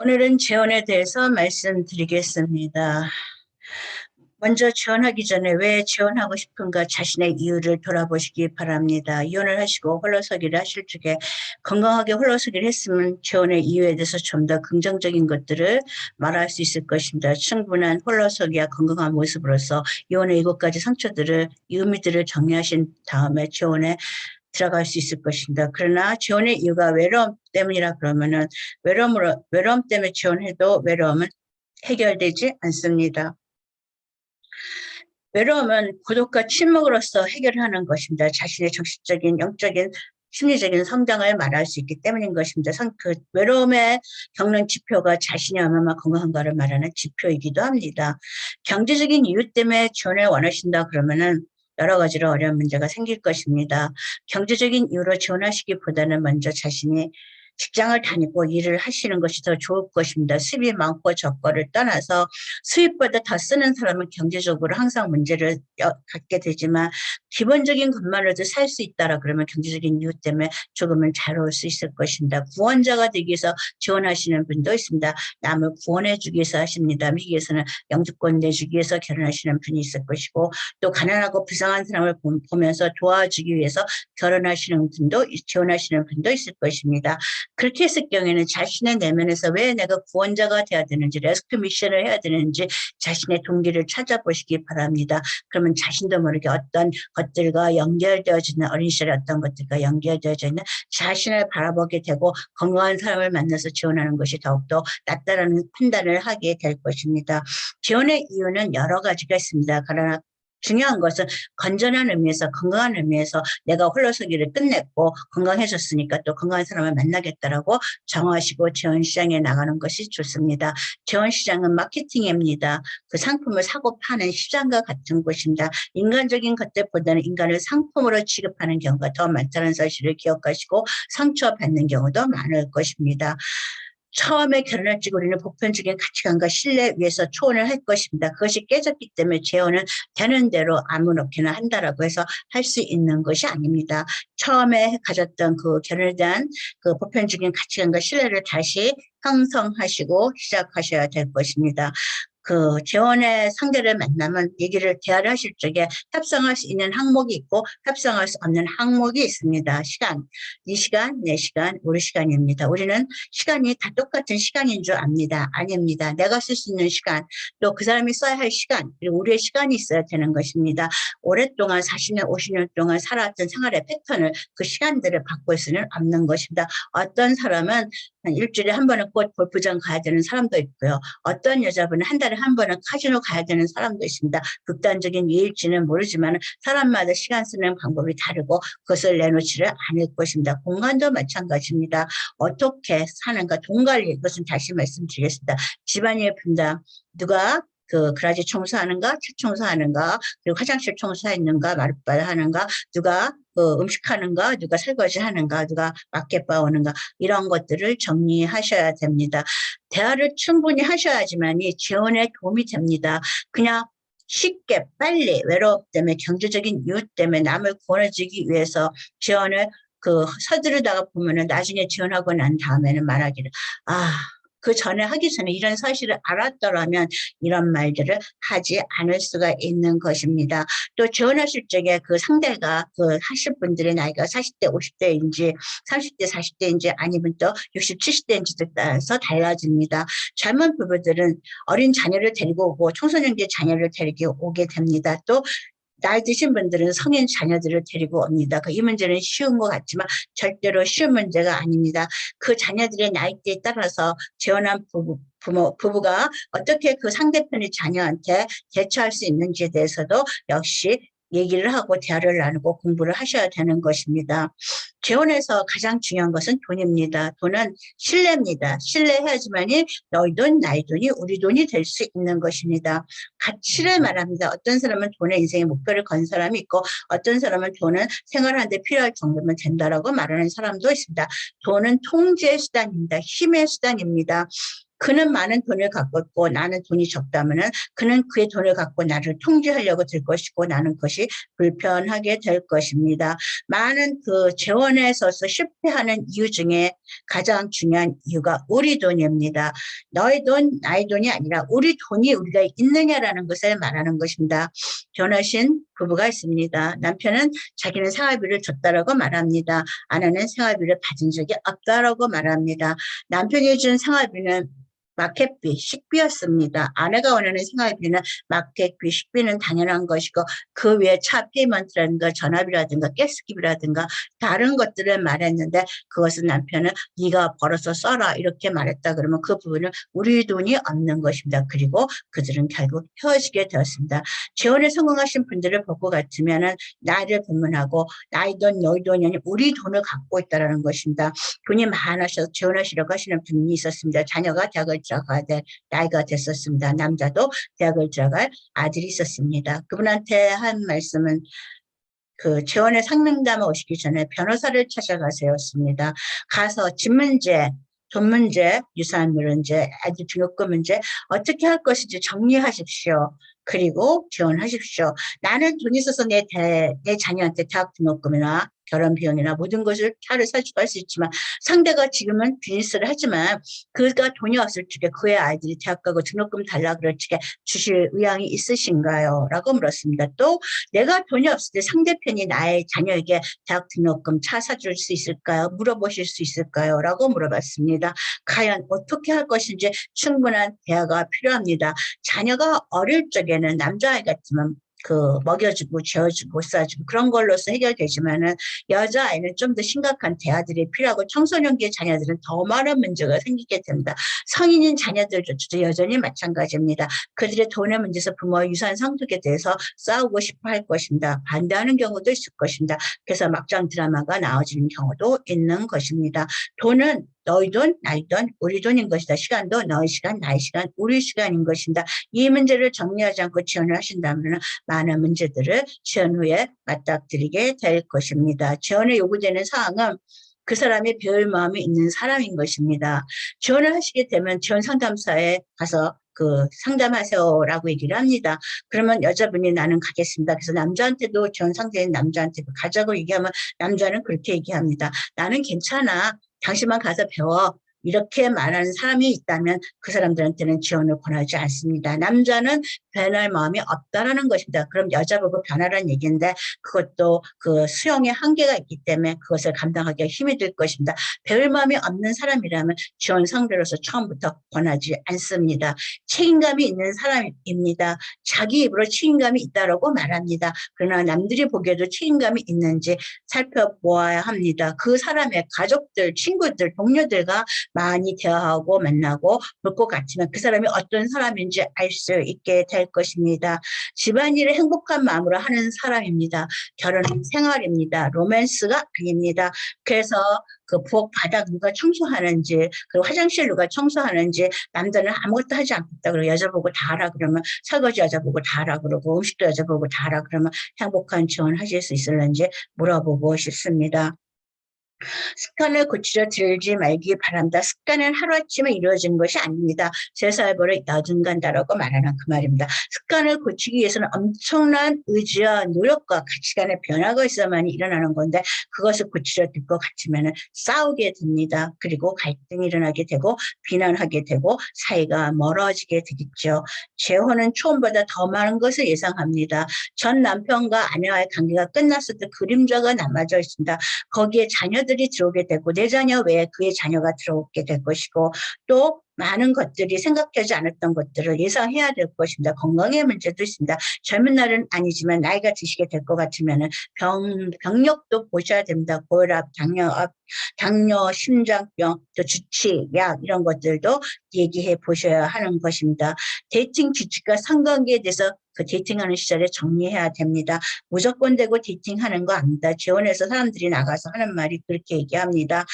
오늘은 재혼에 대해서 말씀드리겠습니다. 먼저 재혼하기 전에 왜 재혼하고 싶은가 자신의 이유를 돌아보시기 바랍니다. 이혼을 하시고 홀로서기를 하실 적에 건강하게 홀로서기를 했으면 재혼의 이유에 대해서 좀 더 긍정적인 것들을 말할 수 있을 것입니다. 충분한 홀로서기와 건강한 모습으로서 이혼의 7가지 상처들을, 의미들을 정리하신 다음에 재혼에 들어갈 수 있을 것입니다. 그러나 재혼의 이유가 외로움 때문이라 그러면은 외로움 때문에 재혼해도 외로움은 해결되지 않습니다. 외로움은 고독과 침묵으로서 해결하는 것입니다. 자신의 정신적인, 영적인, 심리적인 성장을 말할 수 있기 때문인 것입니다. 그 외로움에 겪는 지표가 자신이 얼마나 건강한가를 말하는 지표이기도 합니다. 경제적인 이유 때문에 재혼을 원하신다 그러면은 여러 가지로 어려운 문제가 생길 것입니다. 경제적인 이유로 재혼하시기보다는 먼저 자신이 직장을 다니고 일을 하시는 것이 더 좋을 것입니다. 수입이 많고 적고를 떠나서 수입보다 더 쓰는 사람은 경제적으로 항상 문제를 갖게 되지만 기본적인 것만으로도 살 수 있다라 그러면 경제적인 이유 때문에 조금은 자유로울 수 있을 것입니다. 구원자가 되기 위해서 지원하시는 분도 있습니다. 남을 구원해 주기 위해서 하십니다. 미국에서는 영주권 내주기 위해서 결혼하시는 분이 있을 것이고 또 가난하고 불쌍한 사람을 보면서 도와주기 위해서 결혼하시는 분도 지원하시는 분도 있을 것입니다. 그렇게 했을 경우에는 자신의 내면에서 왜 내가 구원자가 돼야 되는지 레스큐 미션을 해야 되는지 자신의 동기를 찾아보시기 바랍니다. 그러면 자신도 모르게 어떤 것들과 연결되어지는 어린 시절의 어떤 것들과 연결되어져 있는 자신을 바라보게 되고 건강한 사람을 만나서 지원하는 것이 더욱더 낫다라는 판단을 하게 될 것입니다. 지원의 이유는 여러 가지가 있습니다. 그러나 중요한 것은 건전한 의미에서 건강한 의미에서 내가 홀로서기를 끝냈고 건강해졌으니까 또 건강한 사람을 만나겠다라고 정하시고 재혼시장에 나가는 것이 좋습니다. 재혼시장은 마케팅입니다. 그 상품을 사고 파는 시장과 같은 곳입니다. 인간적인 것들보다는 인간을 상품으로 취급하는 경우가 더 많다는 사실을 기억하시고 상처받는 경우도 많을 것입니다. 처음에 결혼할 적 우리는 보편적인 가치관과 신뢰 위에서 초혼을 할 것입니다. 그것이 깨졌기 때문에 재혼은 되는 대로 아무렇게나 한다라고 해서 할 수 있는 것이 아닙니다. 처음에 가졌던 그 결혼에 대한 그 보편적인 가치관과 신뢰를 다시 형성하시고 시작하셔야 될 것입니다. 그 재혼의 상대를 만나면 대화를 하실 적에 협상할 수 있는 항목이 있고 협상할 수 없는 항목이 있습니다. 시간, 네 시간, 내 시간, 우리 시간입니다. 우리는 시간이 다 똑같은 시간인 줄 압니다. 아닙니다. 내가 쓸 수 있는 시간, 또 그 사람이 써야 할 시간, 그리고 우리의 시간이 있어야 되는 것입니다. 오랫동안 40년, 50년 동안 살아왔던 생활의 패턴을 그 시간들을 바꿀 수는 없는 것입니다. 어떤 사람은 한 일주일에 한 번은 꼭 골프장 가야 되는 사람도 있고요. 어떤 여자분은 한 달에 한 번은 카지노 가야 되는 사람도 있습니다. 극단적인 예일지는 모르지만 사람마다 시간 쓰는 방법이 다르고 그것을 내놓지를 않을 것입니다. 공간도 마찬가지입니다. 어떻게 사는가, 돈 관리, 그것은 다시 말씀드리겠습니다. 집안일 분담, 누가 그 그라지 청소하는가, 차 청소하는가, 그리고 화장실 청소하는가, 마룻발 하는가, 누가 그 음식하는가, 누가 설거지 하는가, 누가 마켓바 오는가, 이런 것들을 정리하셔야 됩니다. 대화를 충분히 하셔야지만이 재혼에 도움이 됩니다. 그냥 쉽게 빨리 외로움 때문에 경제적인 이유 때문에 남을 구원해주기 위해서 재혼을 그 서두르다가 보면은 나중에 재혼하고 난 다음에는 말하기를 그 전에 하기 전에 이런 사실을 알았더라면 이런 말들을 하지 않을 수가 있는 것입니다. 또 재혼하실 적에 그 상대가 그 하실 분들의 나이가 40대, 50대인지 30대, 40대인지 아니면 또 60, 70대인지에 따라서 달라집니다. 젊은 부부들은 어린 자녀를 데리고 오고 청소년기 자녀를 데리고 오게 됩니다. 또 나이 드신 분들은 성인 자녀들을 데리고 옵니다. 이 문제는 쉬운 것 같지만 절대로 쉬운 문제가 아닙니다. 그 자녀들의 나이대에 따라서 재혼한 부부가 어떻게 그 상대편의 자녀한테 대처할 수 있는지에 대해서도 역시 얘기를 하고 대화를 나누고 공부를 하셔야 되는 것입니다. 재혼에서 가장 중요한 것은 돈입니다. 돈은 신뢰입니다. 신뢰해야지만이 너희 돈, 나의 돈이 우리 돈이 될 수 있는 것입니다. 가치를 말합니다. 어떤 사람은 돈에 인생의 목표를 건 사람이 있고 어떤 사람은 돈은 생활하는데 필요할 정도면 된다라고 말하는 사람도 있습니다. 돈은 통제의 수단입니다. 힘의 수단입니다. 그는 많은 돈을 갖고 있고 나는 돈이 적다면은 그는 그의 돈을 갖고 나를 통제하려고 들 것이고 나는 그것이 불편하게 될 것입니다. 많은 그 재혼에 있어서 실패하는 이유 중에 가장 중요한 이유가 우리 돈입니다. 너의 돈, 나의 돈이 아니라 우리 돈이 우리가 있느냐라는 것을 말하는 것입니다. 결혼하신 부부가 있습니다. 남편은 자기는 생활비를 줬다라고 말합니다. 아내는 생활비를 받은 적이 없다라고 말합니다. 남편이 준 생활비는 마켓비, 식비였습니다. 아내가 원하는 생활비는 마켓비, 식비는 당연한 것이고 그 외에 차 페이먼트라든가 전화비라든가 가스기비라든가 다른 것들을 말했는데 그것은 남편은 네가 벌어서 써라 이렇게 말했다 그러면 그 부분은 우리 돈이 없는 것입니다. 그리고 그들은 결국 헤어지게 되었습니다. 재혼에 성공하신 분들을 볼 것 같으면은 나를 불문하고 나의 돈, 너의 돈이 아닌 우리 돈을 갖고 있다는 것입니다. 돈이 많으셔서 재혼하시려고 하시는 분이 있었습니다. 자녀가 대학을 들어가야 될 나이가 됐었습니다. 남자도 대학을 들어갈 아들이 있었습니다. 그분한테 한 말씀은 그 재혼의 상명담에 오시기 전에 변호사를 찾아가세요였습니다. 가서 집 문제, 돈 문제, 유산 문제, 아들 등록금 문제 어떻게 할 것인지 정리하십시오. 그리고 재혼하십시오. 나는 돈 있어서 내 자녀한테 대학 등록금이나 결혼 비용이나 모든 것을 차를 사주고 할 수 있지만 상대가 지금은 비즈니스를 하지만 그가 돈이 없을 적에 그의 아이들이 대학 가고 등록금 달라 그럴 적에 주실 의향이 있으신가요? 라고 물었습니다. 또 내가 돈이 없을 때 상대편이 나의 자녀에게 대학 등록금 차 사줄 수 있을까요? 물어보실 수 있을까요? 라고 물어봤습니다. 과연 어떻게 할 것인지 충분한 대화가 필요합니다. 자녀가 어릴 적에는 남자아이 같으면 그 먹여주고 재워주고 싸주고 그런 걸로서 해결되지만은 여자아이는 좀 더 심각한 대화들이 필요하고 청소년기의 자녀들은 더 많은 문제가 생기게 됩니다. 성인인 자녀들조차도 여전히 마찬가지입니다. 그들의 돈의 문제에서 부모의 유산 상속에 대해서 싸우고 싶어 할 것입니다. 반대하는 경우도 있을 것입니다. 그래서 막장 드라마가 나와지는 경우도 있는 것입니다. 돈은 너희 돈, 나의 돈, 우리 돈인 것이다. 시간도 너의 시간, 나의 시간, 우리 시간인 것입니다. 이 문제를 정리하지 않고 지원을 하신다면 많은 문제들을 지원 후에 맞닥뜨리게 될 것입니다. 지원에 요구되는 사항은 그 사람이 배울 마음이 있는 사람인 것입니다. 지원을 하시게 되면 지원 상담사에 가서 그 상담하세요라고 얘기를 합니다. 그러면 여자분이 나는 가겠습니다. 그래서 남자한테도 지원 상대인 남자한테 가자고 얘기하면 남자는 그렇게 얘기합니다. 나는 괜찮아. 당신만 가서 배워. 이렇게 말하는 사람이 있다면 그 사람들한테는 지원을 권하지 않습니다. 남자는 변할 마음이 없다라는 것입니다. 그럼 여자 보고 변하라는 얘기인데 그것도 그 수용의 한계가 있기 때문에 그것을 감당하기가 힘이 들 것입니다. 배울 마음이 없는 사람이라면 지원 상대로서 처음부터 권하지 않습니다. 책임감이 있는 사람입니다. 자기 입으로 책임감이 있다라고 말합니다. 그러나 남들이 보기에도 책임감이 있는지 살펴보아야 합니다. 그 사람의 가족들, 친구들, 동료들과 많이 대화하고 만나고 볼 것 같으면 그 사람이 어떤 사람인지 알 수 있게 될 것입니다. 집안일을 행복한 마음으로 하는 사람입니다. 결혼은 생활입니다. 로맨스가 아닙니다. 그래서 그 부엌 바닥 누가 청소하는지 그리고 화장실 누가 청소하는지 남자는 아무것도 하지 않겠다 그러고 여자 보고 다 하라 그러면 설거지 여자 보고 다 하라 그러고 음식도 여자 보고 다 하라 그러면 행복한 지원하실 수 있을는지 물어보고 싶습니다. 습관을 고치려 들지 말기 바랍니다. 습관은 하루아침에 이루어지는 것이 아닙니다. 쇠살벌을 여든간다라고 말하는 그 말입니다. 습관을 고치기 위해서는 엄청난 의지와 노력과 가치관의 변화가 있어야만 일어나는 건데 그것을 고치려 들 것 같으면 싸우게 됩니다. 그리고 갈등이 일어나게 되고 비난하게 되고 사이가 멀어지게 되겠죠. 재혼은 초음보다 더 많은 것을 예상합니다. 전 남편과 아내와의 관계가 끝났을 때 그림자가 남아져 있습니다. 거기에 자녀들이 들어오게 되고 내 자녀 외에 그의 자녀가 들어오게 될 것이고 또 많은 것들이 생각하지 않았던 것들을 예상해야 될 것입니다. 건강의 문제도 있습니다. 젊은 날은 아니지만 나이가 드시게 될 것 같으면 병력도 보셔야 됩니다. 고혈압, 당뇨, 심장병, 또 주치, 약 이런 것들도 얘기해 보셔야 하는 것입니다. 데이팅 규칙과 성관계에 대해서 그 데이팅하는 시절에 정리해야 됩니다. 무조건 되고 데이팅하는 거 아닙니다. 재혼해서 사람들이 나가서 하는 말이 그렇게 얘기합니다.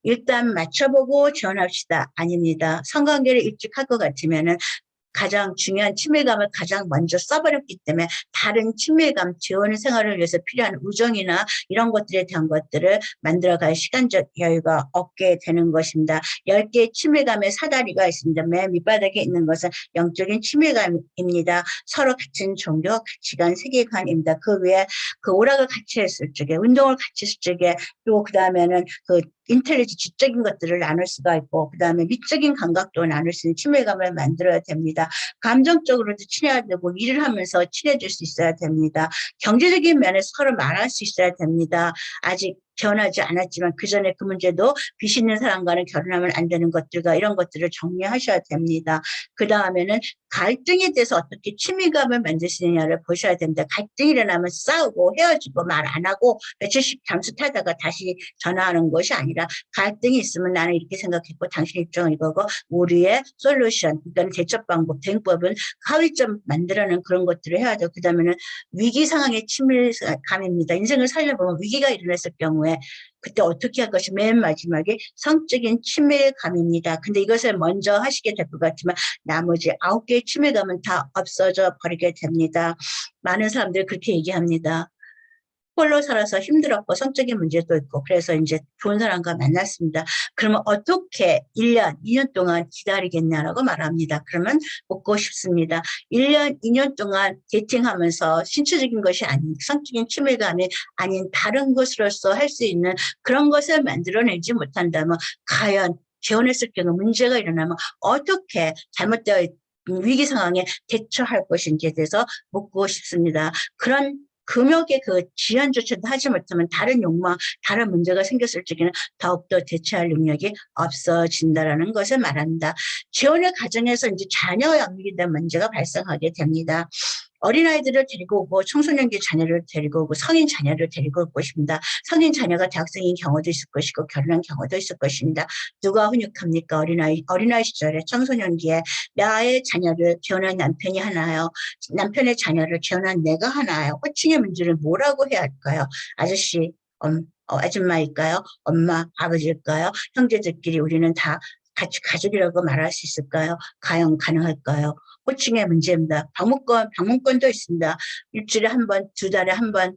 일단 맞춰보고 지원합시다. 아닙니다. 성관계를 일찍 할 것 같으면은 가장 중요한 친밀감을 가장 먼저 써버렸기 때문에 다른 친밀감, 재혼 생활을 위해서 필요한 우정이나 이런 것들에 대한 것들을 만들어갈 시간적 여유가 없게 되는 것입니다. 10개의 친밀감의 사다리가 있습니다. 맨 밑바닥에 있는 것은 영적인 친밀감입니다. 서로 같은 종교, 가치관, 세계관입니다. 그 외에 그 오락을 같이 했을 적에, 운동을 같이 했을 적에, 또 그 다음에는 그 인텔리지 지적인 것들을 나눌 수가 있고, 그 다음에 미적인 감각도 나눌 수 있는 친밀감을 만들어야 됩니다. 감정적으로도 친해야 되고, 일을 하면서 친해질 수 있어야 됩니다. 경제적인 면에서 서로 말할 수 있어야 됩니다. 아직 결혼하지 않았지만 그 전에 그 문제도 빚 있는 사람과는 결혼하면 안 되는 것들과 이런 것들을 정리하셔야 됩니다. 그 다음에는 갈등에 대해서 어떻게 친밀감을 만들 수 있느냐를 보셔야 됩니다. 갈등이 일어나면 싸우고 헤어지고 말 안 하고 며칠씩 잠수 타다가 다시 전화하는 것이 아니라 갈등이 있으면 나는 이렇게 생각했고 당신 입장은 이거고 우리의 솔루션, 그러니까 대처 방법, 대응법은 합의점 만들어내는 그런 것들을 해야 되고 그 다음에는 위기 상황의 친밀감입니다. 인생을 살려보면 위기가 일어났을 경우에 그때 어떻게 할 것이 맨 마지막에 성적인 친밀감입니다. 근데 이것을 먼저 하시게 될 것 같지만 나머지 9개의 친밀감은 다 없어져 버리게 됩니다. 많은 사람들이 그렇게 얘기합니다. 홀로 살아서 힘들었고 성적인 문제도 있고 그래서 이제 좋은 사람과 만났습니다. 그러면 어떻게 1년, 2년 동안 기다리겠냐라고 말합니다. 그러면 묻고 싶습니다. 1년, 2년 동안 데이팅하면서 신체적인 것이 아닌 성적인 친밀감이 아닌 다른 것으로서 할 수 있는 그런 것을 만들어내지 못한다면 과연 재혼했을 경우 문제가 일어나면 어떻게 잘못되어 있는 위기 상황에 대처할 것인지에 대해서 묻고 싶습니다. 그런 금욕의 그 지연조차도 하지 못하면 다른 욕망, 다른 문제가 생겼을 적에는 더욱더 대처할 능력이 없어진다라는 것을 말합니다. 재혼의 과정에서 이제 자녀 양육에 대한 문제가 발생하게 됩니다. 어린아이들을 데리고 오고 청소년기 자녀를 데리고 오고 성인 자녀를 데리고 올 것입니다. 성인 자녀가 대학생인 경우도 있을 것이고 결혼한 경우도 있을 것입니다. 누가 훈육합니까? 어린아이 시절에 청소년기에 나의 자녀를 재혼한 남편이 하나요? 남편의 자녀를 재혼한 내가 하나요? 호칭의 문제를 뭐라고 해야 할까요? 아저씨, 아줌마일까요? 엄마, 아버지일까요? 형제들끼리 우리는 다 같이 가족이라고 말할 수 있을까요? 과연 가능할까요? 호칭의 문제입니다. 방문권도 있습니다. 일주일에 한 번, 2달에 한 번,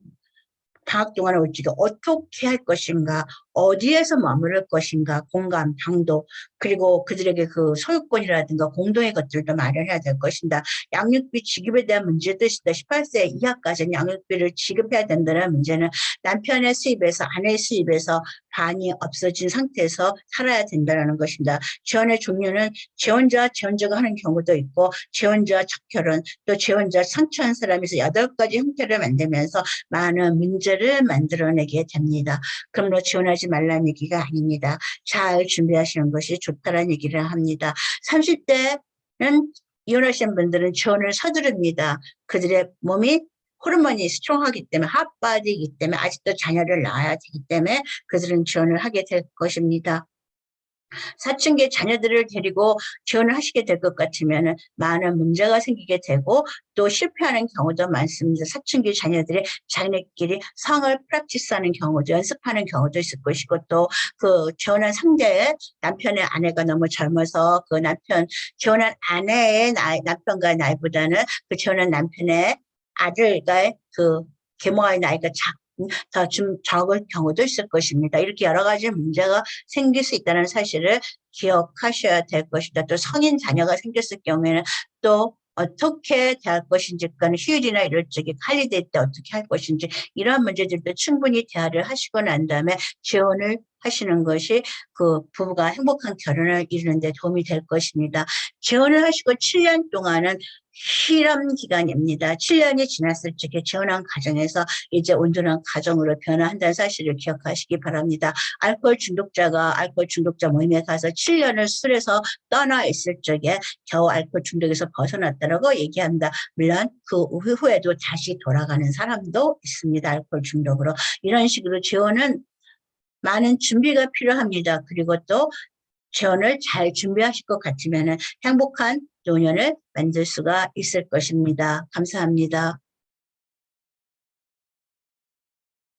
방학 동안에 올지도 어떻게 할 것인가, 어디에서 머무를 것인가, 공간, 방도, 그리고 그들에게 그 소유권이라든가 공동의 것들도 마련해야 될 것인가, 양육비 지급에 대한 문제도 있습니다. 18세 이하까지는 양육비를 지급해야 된다는 문제는 남편의 수입에서 아내의 수입에서 반이 없어진 상태에서 살아야 된다는 것입니다. 재혼의 종류는 재혼자가 하는 경우도 있고 재혼자 첫결혼, 또 재혼자 상처한 사람에서 8가지 형태를 만들면서 많은 문제를 만들어내게 됩니다. 그러므로 재혼하지 말라는 얘기가 아닙니다. 잘 준비하시는 것이 좋다는 얘기를 합니다. 30대는 이혼하신 분들은 재혼을 서두릅니다. 그들의 몸이 호르몬이 스트롱하기 때문에 핫바디이기 때문에 아직도 자녀를 낳아야 되기 때문에 그들은 재혼을 하게 될 것입니다. 사춘기 자녀들을 데리고 재혼을 하시게 될 것 같으면 많은 문제가 생기게 되고 또 실패하는 경우도 많습니다. 사춘기 자녀들이 자기네끼리 성을 프랙티스하는 경우도 연습하는 경우도 있을 것이고 또 그 재혼한 상대의 남편의 아내가 너무 젊어서 그 재혼한 아내의 남편과 나이보다는 그 재혼한 남편의 아들과 그 계모의 나이가 더 좀 적을 경우도 있을 것입니다. 이렇게 여러 가지 문제가 생길 수 있다는 사실을 기억하셔야 될 것이다. 또 성인 자녀가 생겼을 경우에는 또 어떻게 대할 것인지, 그러니까 휴일이나 이럴 적에 할리데이 때 어떻게 할 것인지 이런 문제들도 충분히 대화를 하시고 난 다음에 재혼을 하시는 것이 그 부부가 행복한 결혼을 이루는 데 도움이 될 것입니다. 재혼을 하시고 7년 동안은 실험 기간입니다. 7년이 지났을 적에 재혼한 가정에서 이제 온전한 가정으로 변화한다는 사실을 기억하시기 바랍니다. 알코올 중독자 모임에 가서 7년을 술에서 떠나 있을 적에 겨우 알코올 중독에서 벗어났다라고 얘기합니다. 물론 그 후에도 다시 돌아가는 사람도 있습니다. 알코올 중독으로. 이런 식으로 재혼은 많은 준비가 필요합니다. 그리고 또 재혼을 잘 준비하실 것 같으면 행복한 노년을 만들 수가 있을 것입니다. 감사합니다.